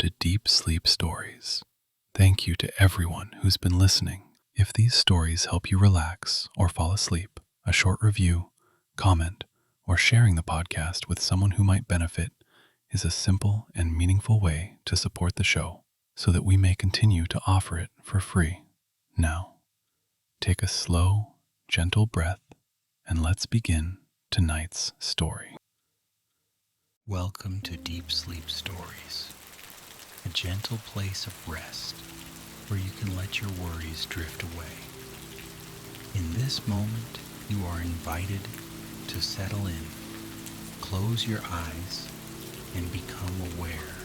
to Deep Sleep Stories. Thank you to everyone who's been listening. If these stories help you relax or fall asleep, a short review, comment, or sharing the podcast with someone who might benefit is a simple and meaningful way to support the show so that we may continue to offer it for free. Now, take a slow, gentle breath and let's begin tonight's story. Welcome to Deep Sleep Stories, a gentle place of rest where you can let your worries drift away. In this moment, you are invited to settle in, close your eyes, and become aware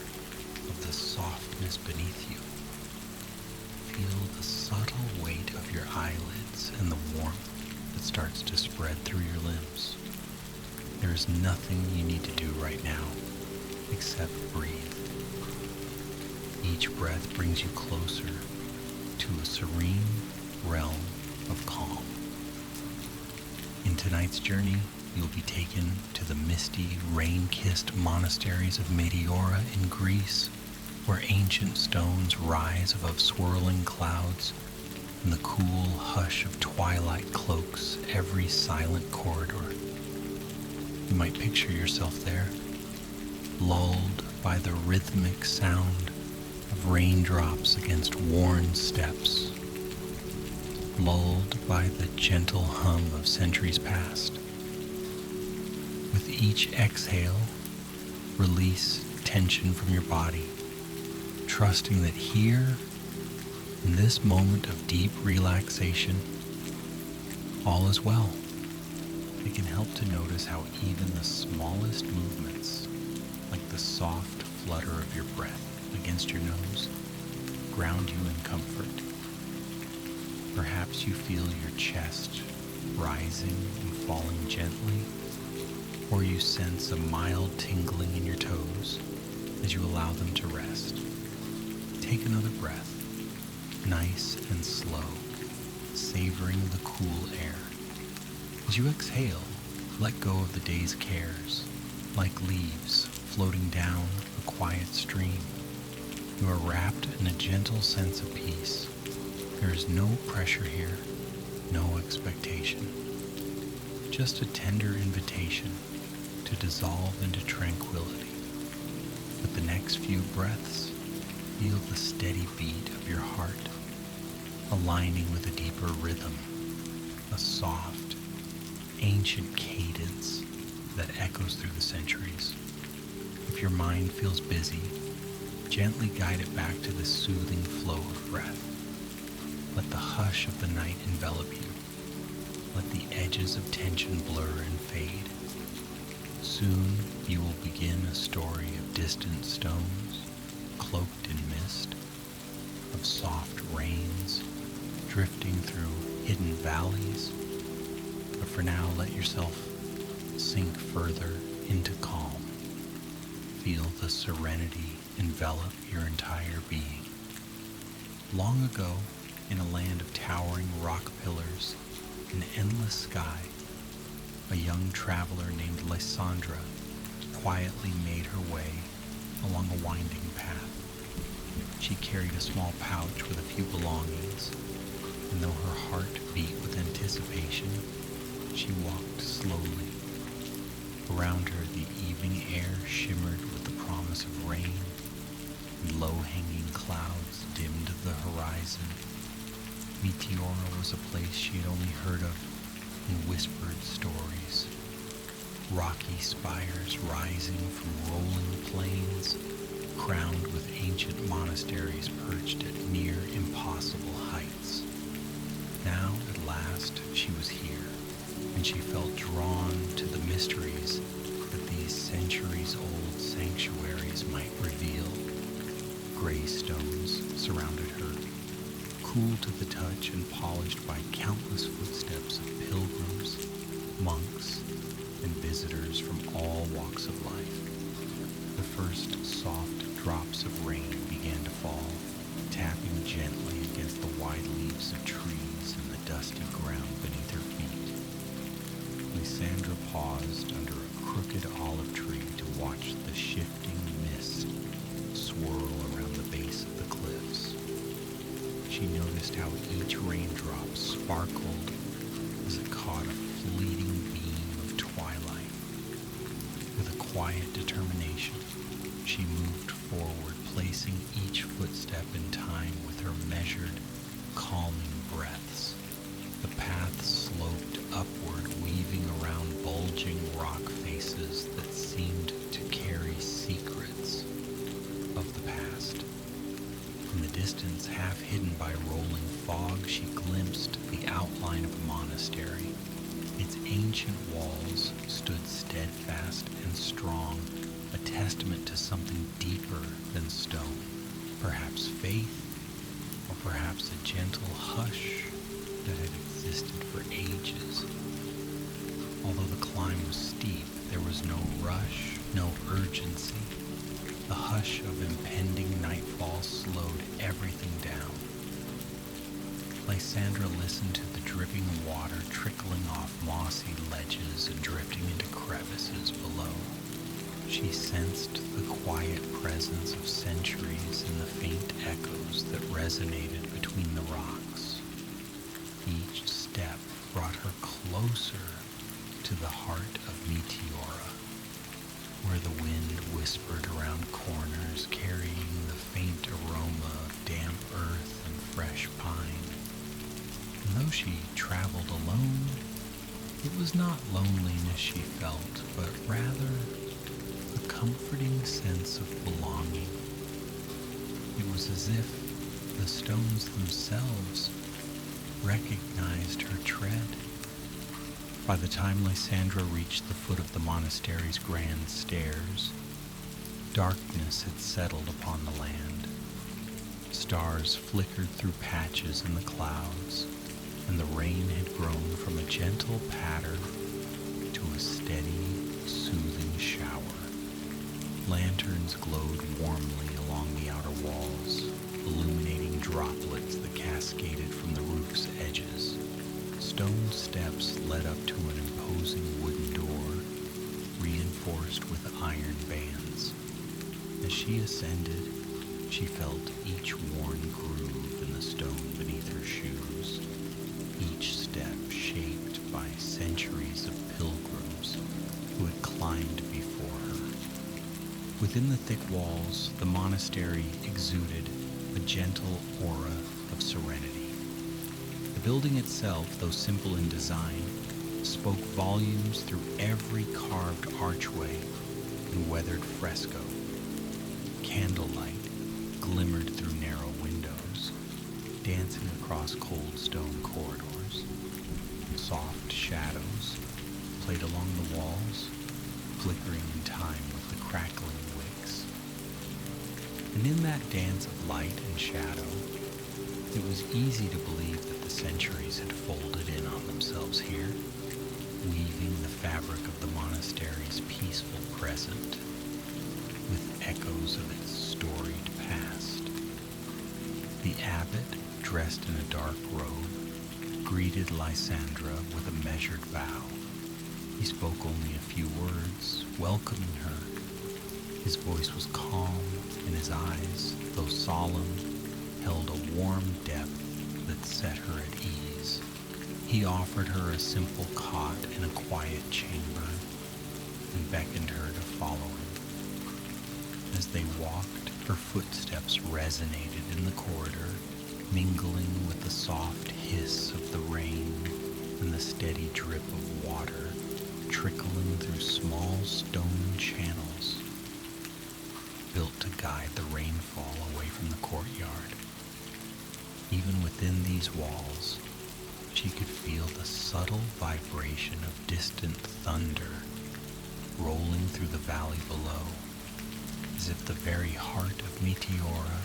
of the softness beneath you. Feel the subtle weight of your eyelids and the warmth that starts to spread through your limbs. There is nothing you need to do right now except breathe. Each breath brings you closer to a serene realm of calm. In tonight's journey, you'll be taken to the misty, rain-kissed monasteries of Meteora in Greece, where ancient stones rise above swirling clouds and the cool hush of twilight cloaks every silent corridor. You might picture yourself there, lulled by the rhythmic sound of raindrops against worn steps, lulled by the gentle hum of centuries past. With each exhale, release tension from your body, trusting that here, in this moment of deep relaxation, all is well. It can help to notice how even the smallest movements, like the soft flutter of your breath against your nose, ground you in comfort. Perhaps you feel your chest rising and falling gently, or you sense a mild tingling in your toes as you allow them to rest. Take another breath, nice and slow, savoring the cool air. As you exhale, let go of the day's cares, like leaves floating down a quiet stream. You are wrapped in a gentle sense of peace. There is no pressure here, no expectation. Just a tender invitation to dissolve into tranquility. With the next few breaths, feel the steady beat of your heart, aligning with a deeper rhythm, a soft, ancient cadence that echoes through the centuries. If your mind feels busy, gently guide it back to the soothing flow of breath. Let the hush of the night envelop you. Let the edges of tension blur and fade. Soon you will begin a story of distant stones, cloaked in mist, of soft rains, drifting through hidden valleys. But for now, let yourself sink further into calm. Feel the serenity envelop your entire being. Long ago, in a land of towering rock pillars and endless sky, a young traveler named Lysandra quietly made her way along a winding path. She carried a small pouch with a few belongings, and though her heart beat with anticipation, she walked slowly. Around her, the evening air shimmered with the promise of rain, and low-hanging clouds dimmed the horizon. Meteora was a place she had only heard of in whispered stories. Rocky spires rising from rolling plains, crowned with ancient monasteries perched at near impossible heights. Now, at last, she was here, and she felt drawn to the mysteries that these centuries-old sanctuaries might reveal. Gray stones surrounded her, cool to the touch and polished by countless footsteps of pilgrims, monks, and visitors from all walks of life. The first soft drops of rain began to fall, tapping gently against the wide leaves of trees and the dusty ground beneath her feet. Lysandra paused under a crooked olive tree to watch the shifting mist swirl she noticed how each raindrop sparkled as it caught a fleeting beam of twilight. With a quiet determination, she moved forward, placing each footstep in time with her measured, calming breaths. The path sloped upward, weaving around bulging rock faces that seemed to carry secrets of the past. In the distance, half hidden by rolling fog, she glimpsed the outline of a monastery. Its ancient walls stood steadfast and strong, a testament to something deeper than stone, perhaps faith, or perhaps a gentle hush that had existed for ages. Although the climb was steep, there was no rush, no urgency. The hush of impending nightfall slowed everything down. Lysandra listened to the dripping water trickling off mossy ledges and drifting into crevices below. She sensed the quiet presence of centuries in the faint echoes that resonated between the rocks. Each step brought her closer to the heart of Meteora, where the wind whispered around corners, carrying the faint aroma of damp earth and fresh pine. And though she traveled alone, it was not loneliness she felt, but rather a comforting sense of belonging. It was as if the stones themselves recognized her tread. By the time Lysandra reached the foot of the monastery's grand stairs, darkness had settled upon the land. Stars flickered through patches in the clouds, and the rain had grown from a gentle patter to a steady, soothing shower. Lanterns glowed warmly along the outer walls, illuminating droplets that cascaded from the roof's edges. Stone steps led up to an imposing wooden door, reinforced with iron bands. As she ascended, she felt each worn groove in the stone beneath her shoes, each step shaped by centuries of pilgrims who had climbed before her. Within the thick walls, the monastery exuded a gentle aura of serenity. The building itself, though simple in design, spoke volumes through every carved archway and weathered fresco. Candlelight glimmered through narrow windows, dancing across cold stone corridors. Soft shadows played along the walls, flickering in time with the crackling wicks. And in that dance of light and shadow, it was easy to believe that the centuries had folded in on themselves here, weaving the fabric of the monastery's peaceful present with echoes of its storied past. The abbot, dressed in a dark robe, greeted Lysandra with a measured bow. He spoke only a few words, welcoming her. His voice was calm, and his eyes, though solemn, held a warm depth that set her at ease. He offered her a simple cot in a quiet chamber and beckoned her to follow him. As they walked, her footsteps resonated in the corridor, mingling with the soft hiss of the rain and the steady drip of water trickling through small stone channels built to guide the rainfall away from the courtyard. Even within these walls, she could feel the subtle vibration of distant thunder rolling through the valley below, as if the very heart of Meteora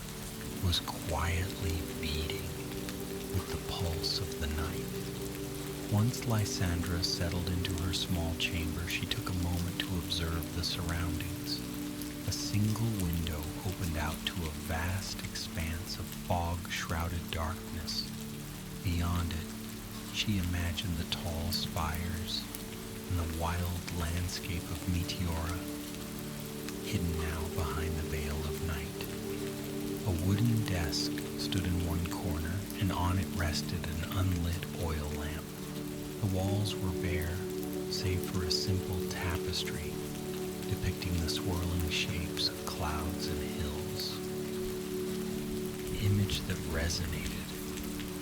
was quietly beating with the pulse of the night. Once Lysandra settled into her small chamber, she took a moment to observe the surroundings. A single window opened out to a vast expanse of fog-shrouded darkness. Beyond it, she imagined the tall spires and the wild landscape of Meteora, hidden now behind the veil of night. A wooden desk stood in one corner, and on it rested an unlit oil lamp. The walls were bare, save for a simple tapestry depicting the swirling shapes of clouds and hills. An image that resonated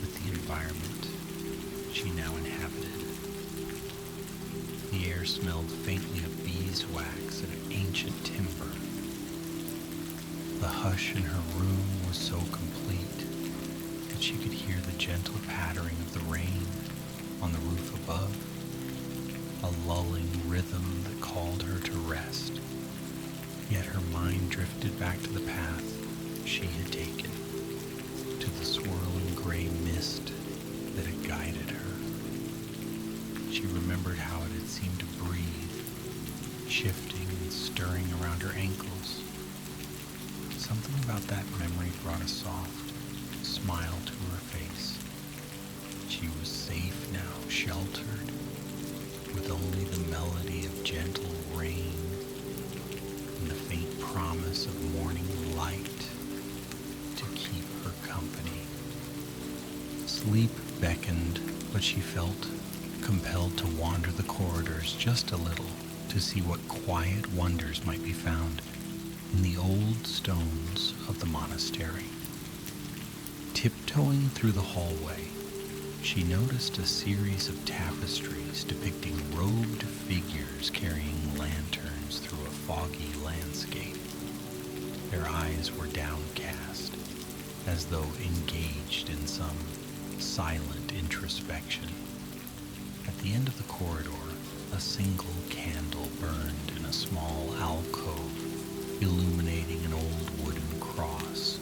with the environment she now inhabited. The air smelled faintly of beeswax and ancient timber. The hush in her room was so complete that she could hear the gentle pattering of the rain on the roof above, a lulling rhythm that called her to rest. Yet her mind drifted back to the path she had taken, to the swirling gray mist that had guided her. She remembered how it had seemed to breathe, shifting and stirring around her ankles. Something about that memory brought a soft smile to her face. She was safe now, sheltered, with only the melody of gentle rain and the faint promise of morning light to keep her company. Sleep beckoned, but she felt compelled to wander the corridors just a little to see what quiet wonders might be found in the old stones of the monastery. Tiptoeing through the hallway, she noticed a series of tapestries depicting robed figures carrying lanterns through a foggy landscape. Their eyes were downcast, as though engaged in some silent introspection. At the end of the corridor, a single candle burned in a small alcove, illuminating an old wooden cross.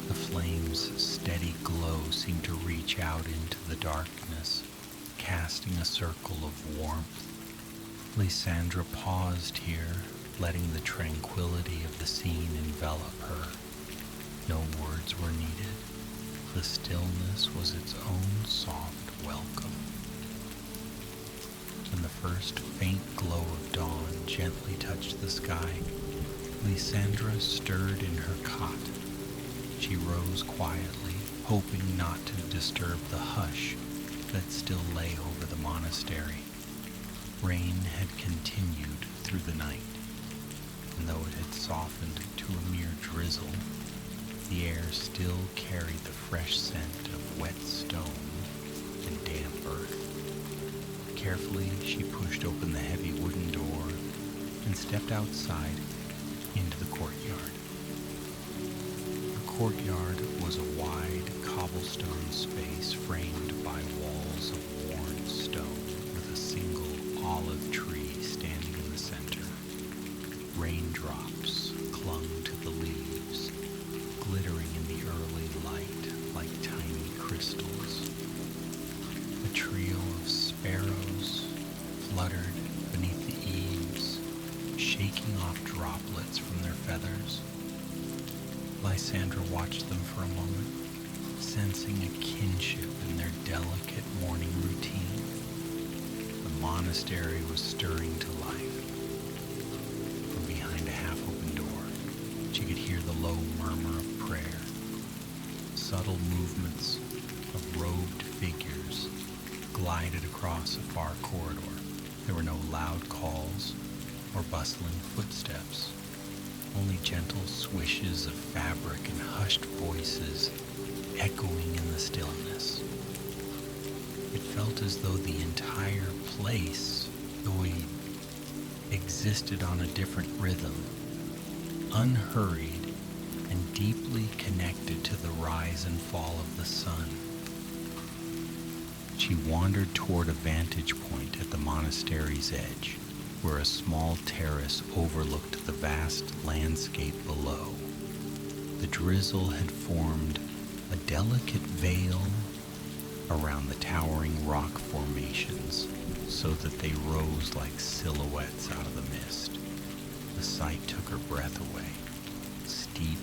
The flame's steady glow seemed to reach out into the darkness, casting a circle of warmth. Lysandra paused here, letting the tranquility of the scene envelop her. No words were needed. The stillness was its own soft welcome. When the first faint glow of dawn gently touched the sky, Lysandra stirred in her cot. She rose quietly, hoping not to disturb the hush that still lay over the monastery. Rain had continued through the night, and though it had softened to a mere drizzle, the air still carried the fresh scent of wet stone and damp earth. Carefully, she pushed open the heavy wooden door and stepped outside into the courtyard. The courtyard was a wide cobblestone space framed by walls of worn stone with a single olive tree standing in the center. Raindrops clung to the leaves, glittering in the early light like tiny crystals. A trio of sparrows fluttered beneath the eaves, shaking off droplets from their feathers. Lysandra watched them for a moment, sensing a kinship in their delicate morning routine. The monastery was stirring to life. From behind a half-open door, she could hear the low murmur of prayer. Subtle movements of robed figures glided across a far corridor. There were no loud calls or bustling footsteps, only gentle swishes of fabric and hushed voices echoing in the stillness. It felt as though the entire place, existed on a different rhythm, unhurried and deeply connected to the rise and fall of the sun. She wandered toward a vantage point at the monastery's edge, where a small terrace overlooked the vast landscape below. The drizzle had formed a delicate veil around the towering rock formations, so that they rose like silhouettes out of the mist. The sight took her breath away. Steep,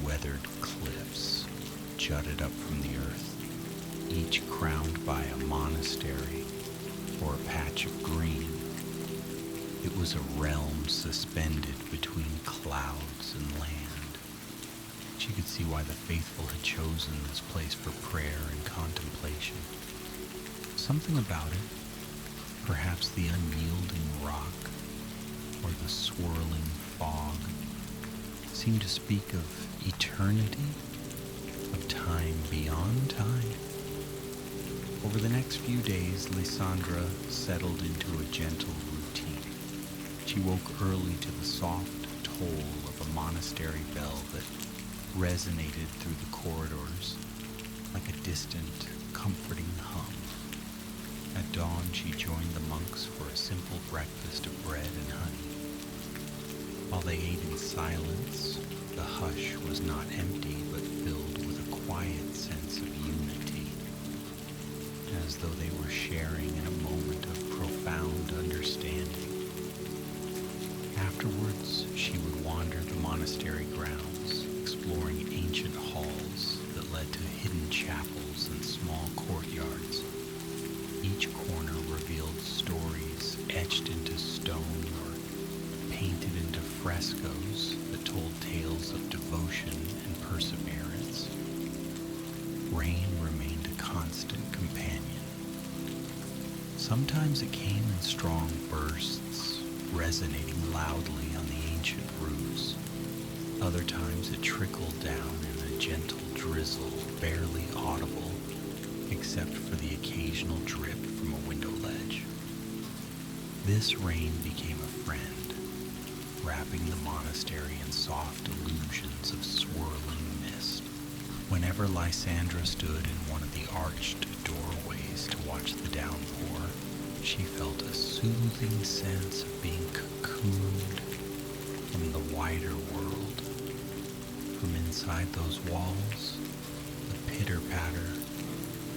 weathered cliffs jutted up from the earth, each crowned by a monastery or a patch of green. It was a realm suspended between clouds and land. She could see why the faithful had chosen this place for prayer and contemplation. Something about it, perhaps the unyielding rock or the swirling fog, seemed to speak of eternity, of time beyond time. Over the next few days, Lysandra settled into a gentle routine. She woke early to the soft toll of a monastery bell that resonated through the corridors like a distant, comforting hum. At dawn, she joined the monks for a simple breakfast of bread and honey. While they ate in silence, the hush was not empty but filled with a quiet sense of unity, as though they were sharing in a moment of profound understanding. Afterwards, she would wander the monastery grounds, exploring ancient halls that led to hidden chapels and small courtyards. Each corner revealed stories etched into stone or painted into frescoes that told tales of devotion and perseverance. Rain remained a constant companion. Sometimes it came in strong bursts, resonating loudly on the ancient roofs. Other times it trickled down in a gentle drizzle, barely audible, except for the occasional drip from a window ledge. This rain became a friend, wrapping the monastery in soft illusions of swirling mist. Whenever Lysandra stood in one of the arched doorways to watch the downpour, she felt a soothing sense of being cocooned from the wider world. From inside those walls, the pitter-patter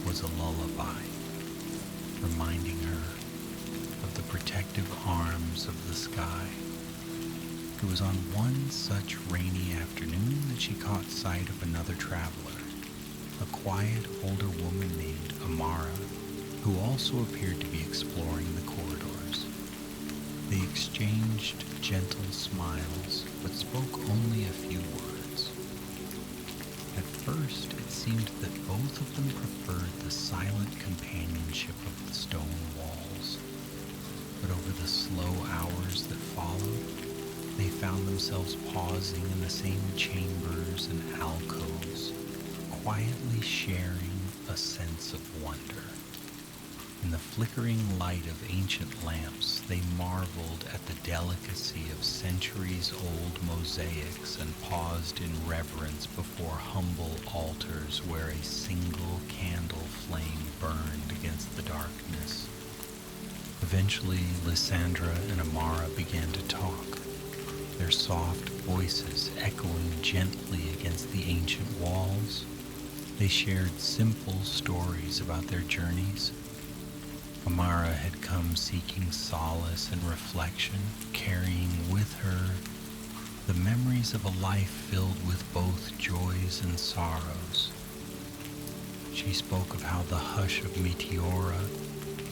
was a lullaby, reminding her of the protective arms of the sky. It was on one such rainy afternoon that she caught sight of another traveler, a quiet older woman named Amara, who also appeared to be exploring the corridors. They exchanged gentle smiles, but spoke only a few words. At first, it seemed that both of them preferred the silent companionship of the stone walls, but over the slow hours that followed, they found themselves pausing in the same chambers and alcoves, quietly sharing a sense of wonder. In the flickering light of ancient lamps, they marveled at the delicacy of centuries-old mosaics and paused in reverence before humble altars where a single candle flame burned against the darkness. Eventually, Lysandra and Amara began to talk, their soft voices echoing gently against the ancient walls. They shared simple stories about their journeys. Amara had come seeking solace and reflection, carrying with her the memories of a life filled with both joys and sorrows. She spoke of how the hush of Meteora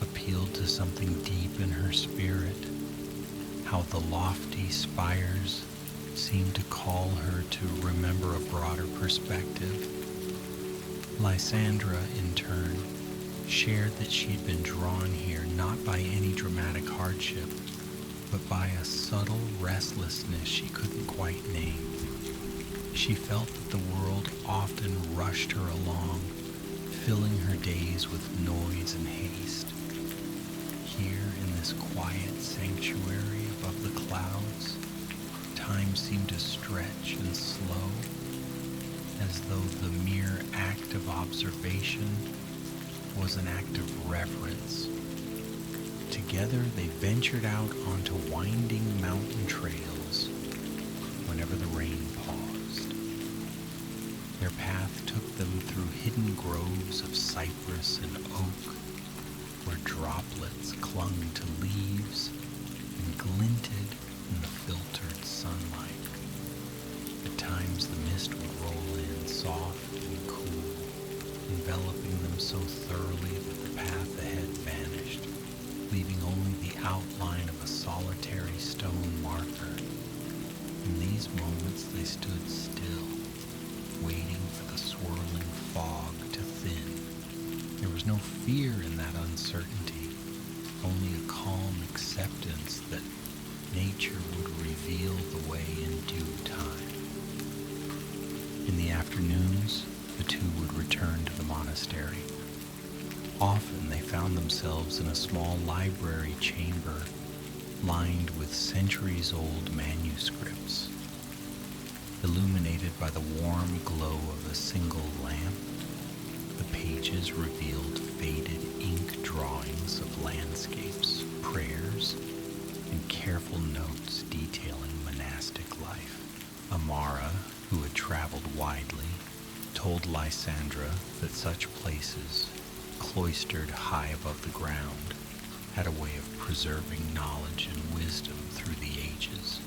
appealed to something deep in her spirit, how the lofty spires seemed to call her to remember a broader perspective. Lysandra, in turn, shared that she had been drawn here not by any dramatic hardship, but by a subtle restlessness she couldn't quite name. She felt that the world often rushed her along, filling her days with noise and haste. Here in this quiet sanctuary above the clouds, time seemed to stretch and slow, as though the mere act of observation was an act of reverence. Together they ventured out onto winding mountain trails whenever the rain paused. Their path took them through hidden groves of cypress and oak, where droplets clung to leaves and glinted in the filtered sunlight. At times the mist would roll in soft and cool, enveloping them so thoroughly that the path ahead vanished, leaving only the outline of a solitary stone marker. In these moments they stood still, was no fear in that uncertainty, only a calm acceptance that nature would reveal the way in due time. In the afternoons, the two would return to the monastery. Often they found themselves in a small library chamber lined with centuries-old manuscripts. Illuminated by the warm glow of a single lamp, the pages revealed faded ink drawings of landscapes, prayers, and careful notes detailing monastic life. Amara, who had traveled widely, told Lysandra that such places, cloistered high above the ground, had a way of preserving knowledge and wisdom through the ages.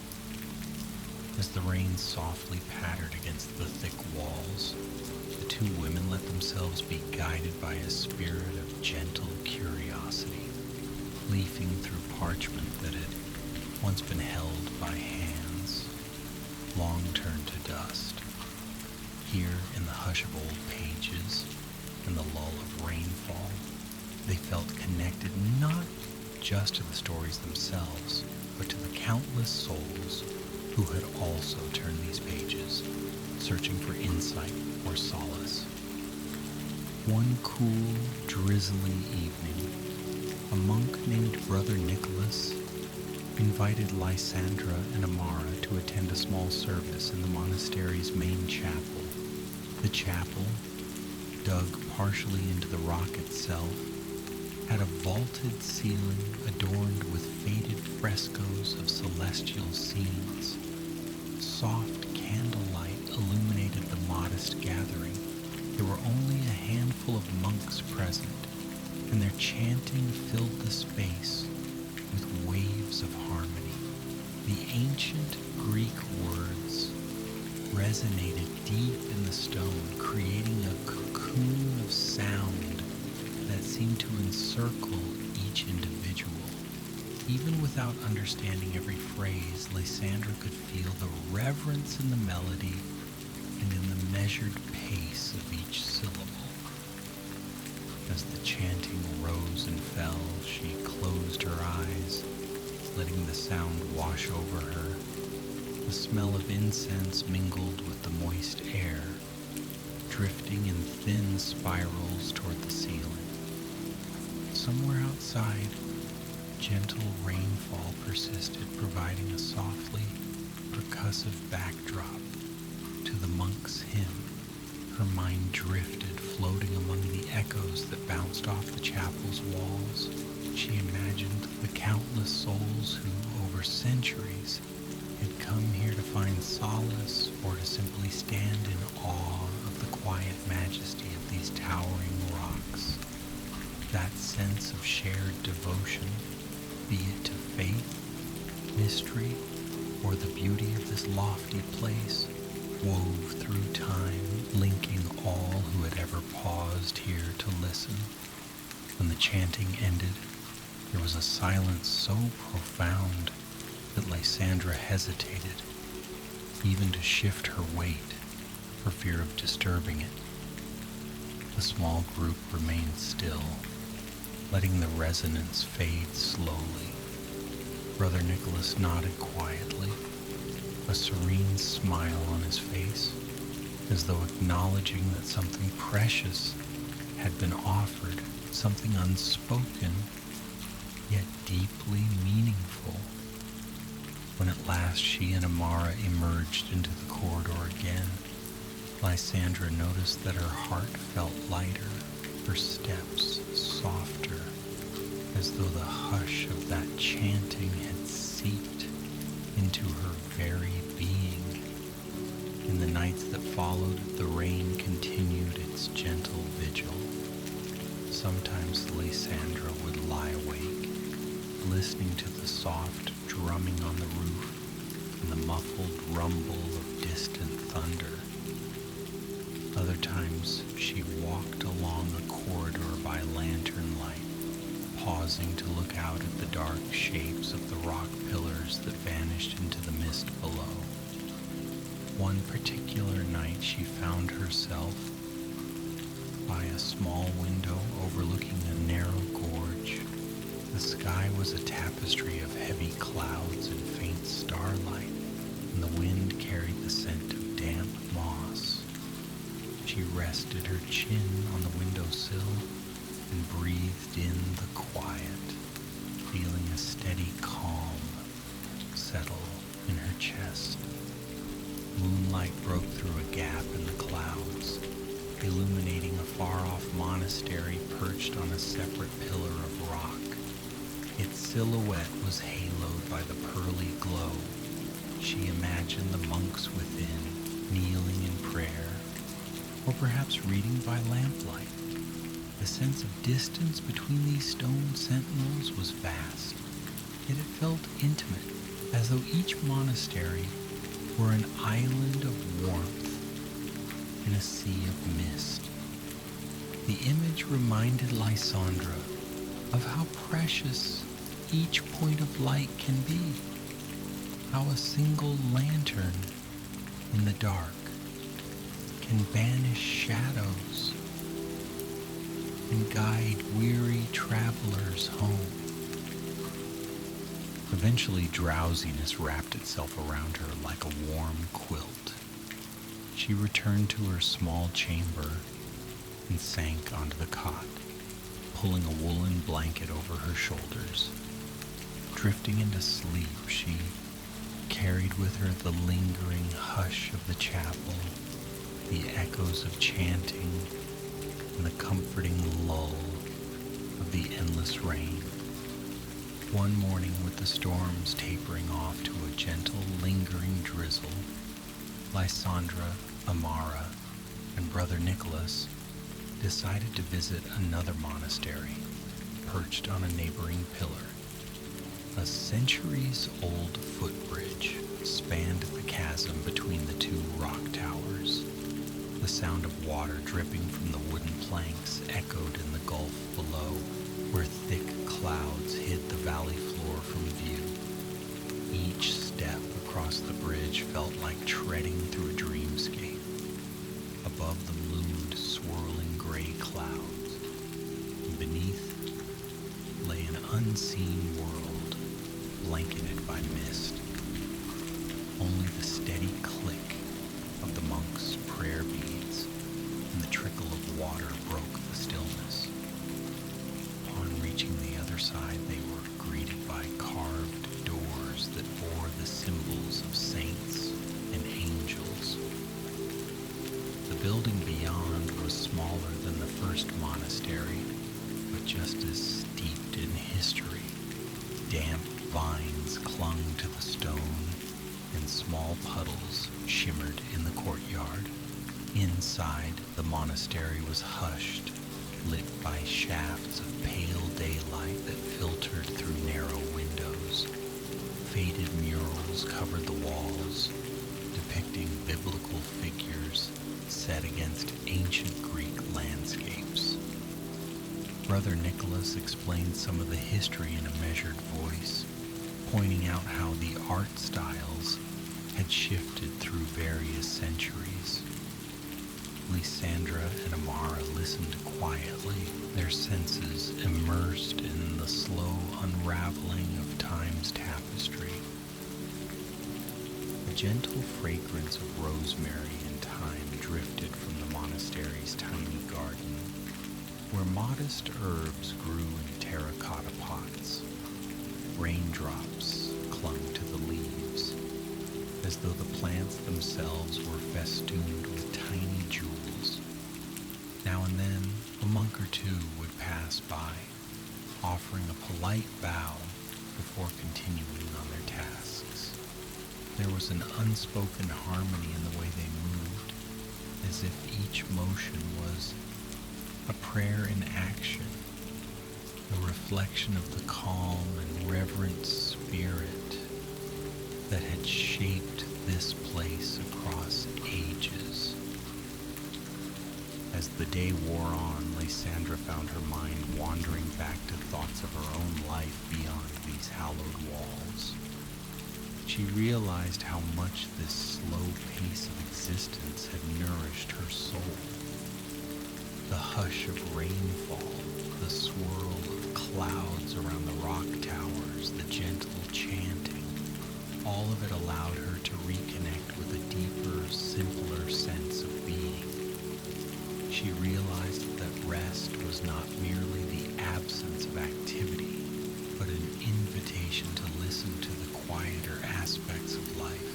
As the rain softly pattered against the thick walls, the two women let themselves be guided by a spirit of gentle curiosity, leafing through parchment that had once been held by hands, long turned to dust. Here, in the hush of old pages and the lull of rainfall, they felt connected not just to the stories themselves, but to the countless souls who had also turned these pages, searching for insight or solace. One cool, drizzling evening, a monk named Brother Nicholas invited Lysandra and Amara to attend a small service in the monastery's main chapel. The chapel, dug partially into the rock itself, had a vaulted ceiling adorned with faded frescoes of celestial scenes. Soft candlelight illuminated the modest gathering. There were only a handful of monks present, and their chanting filled the space with waves of harmony. The ancient Greek words resonated deep in the stone, creating a cocoon of sound that seemed to encircle each individual. Even without understanding every phrase, Lysandra could feel the reverence in the melody and in the measured pace of each syllable. As the chanting rose and fell, she closed her eyes, letting the sound wash over her. The smell of incense mingled with the moist air, drifting in thin spirals toward the ceiling. Somewhere outside, gentle rainfall persisted, providing a softly percussive backdrop to the monk's hymn. Her mind drifted, floating among the echoes that bounced off the chapel's walls. She imagined the countless souls who, over centuries, had come here to find solace or to simply stand in awe of the quiet majesty of these towering rocks. That sense of shared devotion, be it to faith, mystery, or the beauty of this lofty place, wove through time, linking all who had ever paused here to listen. When the chanting ended, there was a silence so profound that Lysandra hesitated, even to shift her weight, for fear of disturbing it. The small group remained still, letting the resonance fade slowly. Brother Nicholas nodded quietly, a serene smile on his face, as though acknowledging that something precious had been offered, something unspoken, yet deeply meaningful. When at last she and Amara emerged into the corridor again, Lysandra noticed that her heart felt lighter, her steps softer, as though the hush of that chanting had seeped into her very being. In the nights that followed, the rain continued its gentle vigil. Sometimes Lysandra would lie awake, listening to the soft drumming on the roof and the muffled rumble of distant thunder. Other times she walked along a corridor by lantern light, pausing to look out at the dark shapes of the rock pillars that vanished into the mist below. One particular night she found herself By a small window overlooking a narrow gorge, the sky was a tapestry of heavy clouds and faint starlight, and the wind carried the scent of damp moss. She rested her chin on the windowsill and breathed in the quiet, feeling a steady calm settle in her chest. Moonlight broke through a gap in the clouds, illuminating a far-off monastery perched on a separate pillar of rock. Its silhouette was haloed by the pearly glow. She imagined the monks within, kneeling in prayer, or perhaps reading by lamplight. The sense of distance between these stone sentinels was vast, yet it felt intimate, as though each monastery were an island of warmth in a sea of mist. The image reminded Lysandra of how precious each point of light can be, how a single lantern in the dark can banish shadows and guide weary travelers home. Eventually, drowsiness wrapped itself around her like a warm quilt. She returned to her small chamber and sank onto the cot, pulling a woolen blanket over her shoulders. Drifting into sleep, she carried with her the lingering hush of the chapel, the echoes of chanting, and the comforting lull of the endless rain. One morning, with the storms tapering off to a gentle, lingering drizzle, Lysandra, Amara, and Brother Nicholas decided to visit another monastery perched on a neighboring pillar. A centuries-old footbridge spanned the chasm between the two rock towers. The sound of water dripping from the wooden planks echoed in the gulf below, where thick clouds hid the valley floor from view. Each step across the bridge felt like treading through a dreamscape. Above them loomed swirling gray clouds, and beneath lay an unseen world blanketed by mist. Only the steady click of the monks' prayer beads and the trickle of water broke the stillness. Upon reaching the other side, they were greeted by carved doors that bore the symbols of saints and angels. The building beyond was smaller than the first monastery, but just as steeped in history. Damp vines clung to the stone, and small puddles shimmered in the courtyard. Inside, the monastery was hushed, lit by shafts of pale daylight that filtered through narrow windows. Faded murals covered the walls, depicting biblical figures set against ancient Greek landscapes. Brother Nicholas explained some of the history in a measured voice, pointing out how the art styles had shifted through various centuries. Lysandra and Amara listened quietly, their senses immersed in the slow unraveling of time's tapestry. A gentle fragrance of rosemary and thyme drifted from the monastery's tiny garden, where modest herbs grew in terracotta pots. Raindrops clung to the leaves, as though the plants themselves were festooned with tiny jewels. Now and then, a monk or two would pass by, offering a polite bow before continuing on their tasks. There was an unspoken harmony in the way they moved, as if each motion was a prayer in action, a reflection of the calm and reverent spirit that had shaped this place across ages. As the day wore on, Lysandra found her mind wandering back to thoughts of her own life beyond these hallowed walls. She realized how much this slow pace of existence had nourished her soul. The hush of rainfall, the swirl of clouds around the rock towers, the gentle chanting, all of it allowed her to reconnect with a deeper, simpler sense of being. She realized that rest was not merely the absence of activity, but an invitation to listen to the quieter aspects of life.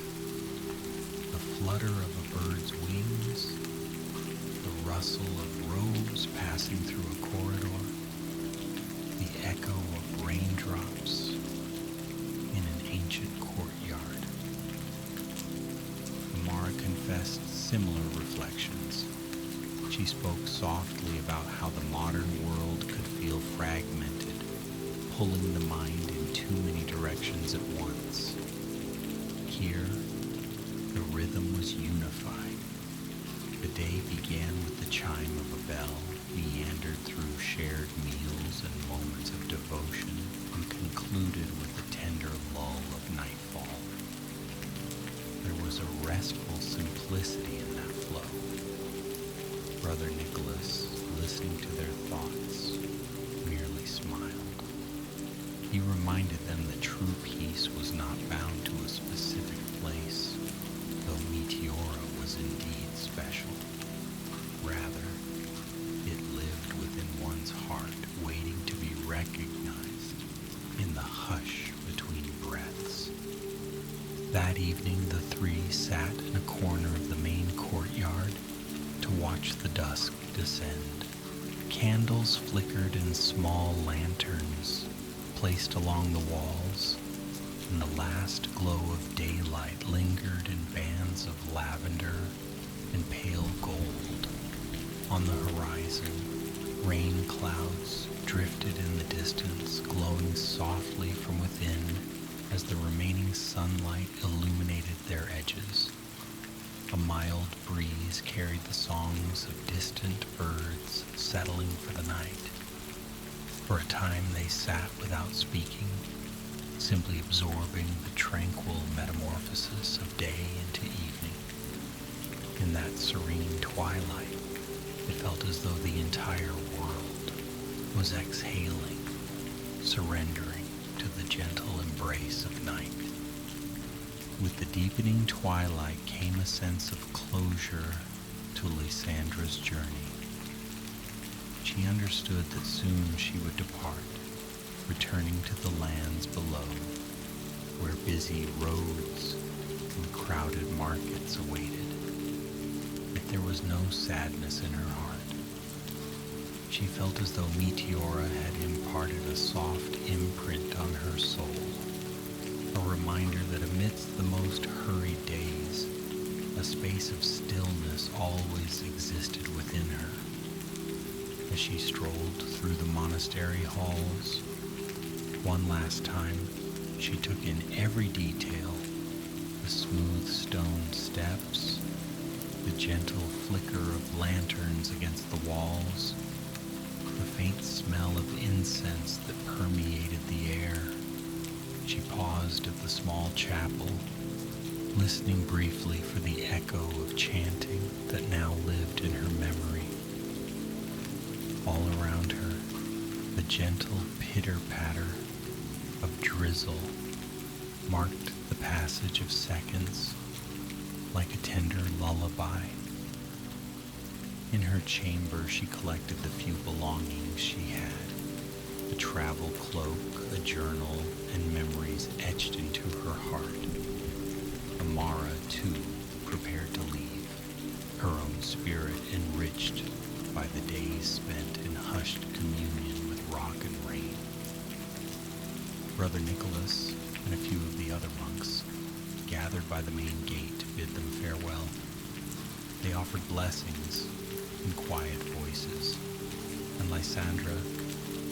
The flutter of a bird's wings, the rustle of robes passing through a corridor, the echo of raindrops in an ancient courtyard. Amara confessed similar reflections. She spoke softly about how the modern world could feel fragmented, pulling the mind in too many directions at once. Here, the rhythm was unified. The day began with the chime of a bell, meandered through shared meals and moments of devotion, and concluded with the tender lull of nightfall. There was a restful simplicity in that flow. Brother Nicholas, listening to their thoughts, merely smiled. He reminded them that true peace was not bound to a specific place, though Meteora was indeed special. Rather, it lived within one's heart, waiting to be recognized in the hush between breaths. That evening, the three sat in a corner of the main courtyard to watch the dusk descend. Candles flickered in small lanterns placed along the walls, and the last glow of daylight lingered in bands of lavender and pale gold. On the horizon, rain clouds drifted in the distance, glowing softly from within as the remaining sunlight illuminated their edges. A mild breeze carried the songs of distant birds settling for the night. For a time they sat without speaking, simply absorbing the tranquil metamorphosis of day into evening. In that serene twilight, it felt as though the entire world was exhaling, surrendering to the gentle embrace of night. With the deepening twilight came a sense of closure to Lysandra's journey. She understood that soon she would depart, returning to the lands below, where busy roads and crowded markets awaited. Yet there was no sadness in her heart. She felt as though Meteora had imparted a soft imprint on her soul, a reminder that amidst the most hurried days, a space of stillness always existed within her. As she strolled through the monastery halls, one last time, she took in every detail: the smooth stone steps, the gentle flicker of lanterns against the walls, the faint smell of incense that permeated the air. She paused at the small chapel, listening briefly for the echo of chanting that now lived in her memory. All around her, the gentle pitter-patter of drizzle marked the passage of seconds like a tender lullaby. In her chamber, she collected the few belongings she had: a travel cloak, a journal, and memories etched into her heart. Amara, too, prepared to leave, her own spirit enriched by the days spent in hushed communion with rock and rain. Brother Nicholas and a few of the other monks gathered by the main gate to bid them farewell. They offered blessings in quiet voices, and Lysandra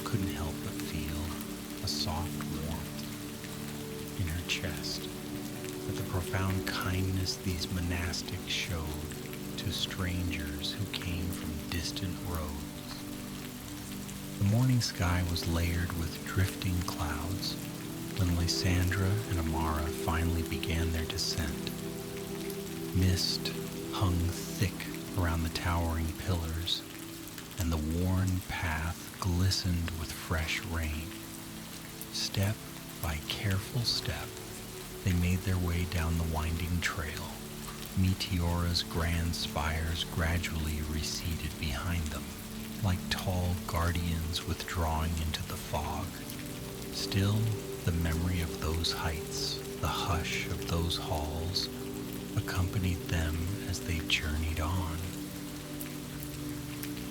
couldn't help but feel a soft warmth in her chest at the profound kindness these monastics showed to strangers who came from distant roads. The morning sky was layered with drifting clouds when Lysandra and Amara finally began their descent. Mist hung thick around the towering pillars, and the worn path glistened with fresh rain. Step by careful step, they made their way down the winding trail. Meteora's grand spires gradually receded behind them, like tall guardians withdrawing into the fog. Still, the memory of those heights, the hush of those halls, accompanied them as they journeyed on.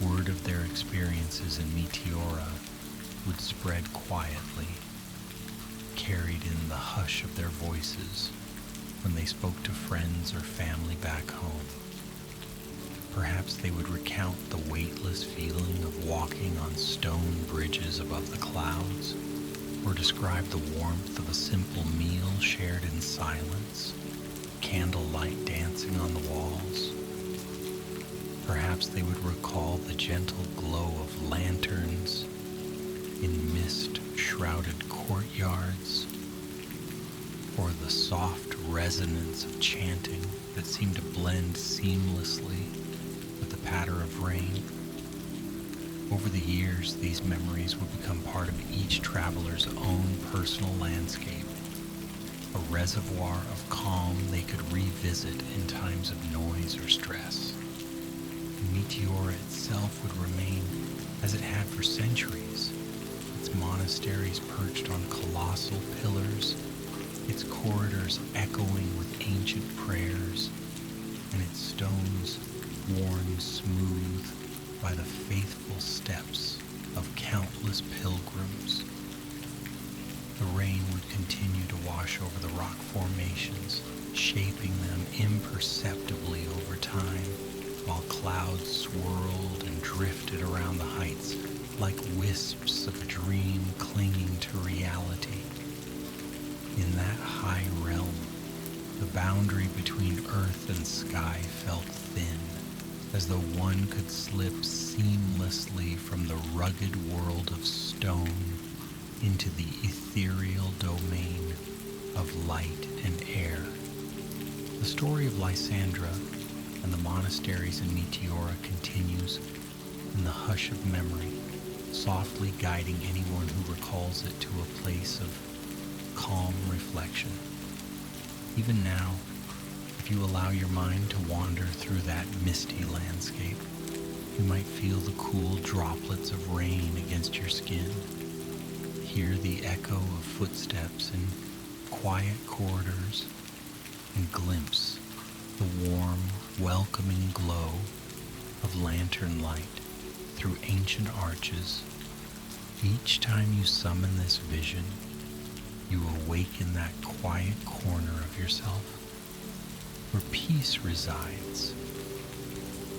Word of their experiences in Meteora would spread quietly, carried in the hush of their voices when they spoke to friends or family back home. Perhaps they would recount the weightless feeling of walking on stone bridges above the clouds, or describe the warmth of a simple meal shared in silence, candlelight dancing on the walls. Perhaps they would recall the gentle glow of lanterns in mist-shrouded courtyards, or the soft resonance of chanting that seemed to blend seamlessly with the patter of rain. Over the years, these memories would become part of each traveler's own personal landscape, a reservoir of calm they could revisit in times of noise or stress. Meteora itself would remain as it had for centuries, its monasteries perched on colossal pillars, its corridors echoing with ancient prayers, and its stones worn smooth by the faithful steps of countless pilgrims. The rain would continue to wash over the rock formations, shaping them imperceptibly over time, while clouds swirled and drifted around the heights like wisps of a dream clinging to reality. In that high realm, the boundary between earth and sky felt thin, as though one could slip seamlessly from the rugged world of stone into the ethereal domain of light and air. The story of Lysandra and the monasteries in Meteora continues in the hush of memory, softly guiding anyone who recalls it to a place of calm reflection. Even now, if you allow your mind to wander through that misty landscape, you might feel the cool droplets of rain against your skin, hear the echo of footsteps in quiet corridors, and glimpse the warm, welcoming glow of lantern light through ancient arches. Each time you summon this vision, you awaken that quiet corner of yourself where peace resides.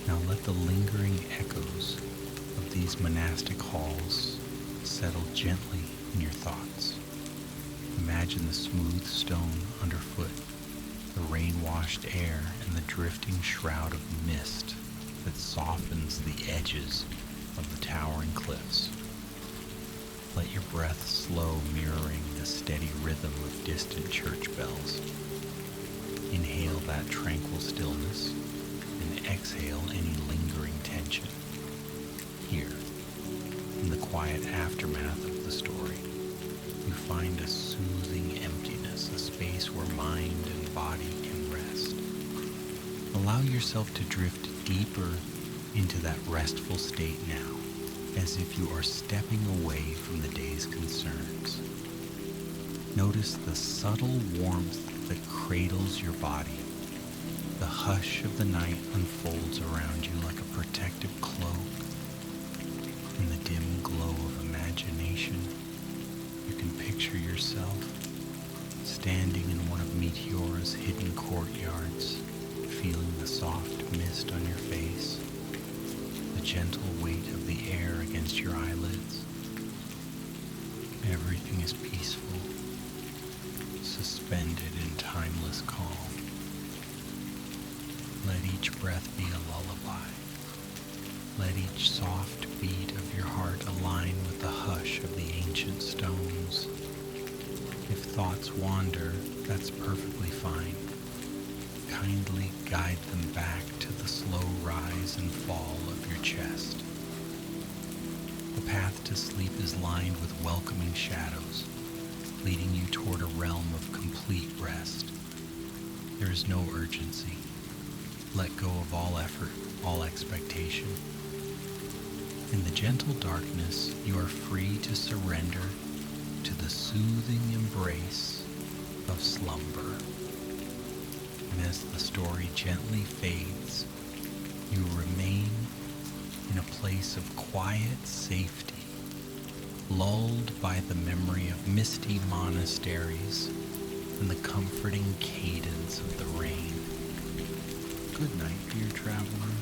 Now let the lingering echoes of these monastic halls settle gently in your thoughts. Imagine the smooth stone underfoot, the rain-washed air, and the drifting shroud of mist that softens the edges of the towering cliffs. Let your breath slow, mirroring the steady rhythm of distant church bells. Inhale that tranquil stillness and exhale any lingering tension. Here, in the quiet aftermath of the story, you find a soothing emptiness, a space where mind and body can rest. Allow yourself to drift deeper into that restful state now, as if you are stepping away from the day's concerns. Notice the subtle warmth that cradles your body. The hush of the night unfolds around you like a protective cloak. In the dim glow of imagination, you can picture yourself standing in one of Meteora's hidden courtyards, feeling the soft mist on your face, the gentle weight of the air against your eyelids. Everything is peaceful, suspended in timeless calm. Let each breath be a lullaby. Let each soft beat of your heart align with the hush of the ancient stones. If thoughts wander, that's perfectly fine. Kindly guide them back to the slow rise and fall of your chest, The path to sleep is lined with welcoming shadows, leading you toward a realm of complete rest. There is no urgency. Let go of all effort, all expectation. In the gentle darkness, you are free to surrender to the soothing embrace of slumber. And as the story gently fades, you remain in a place of quiet safety, lulled by the memory of misty monasteries and the comforting cadence of the rain. Good night, dear traveler.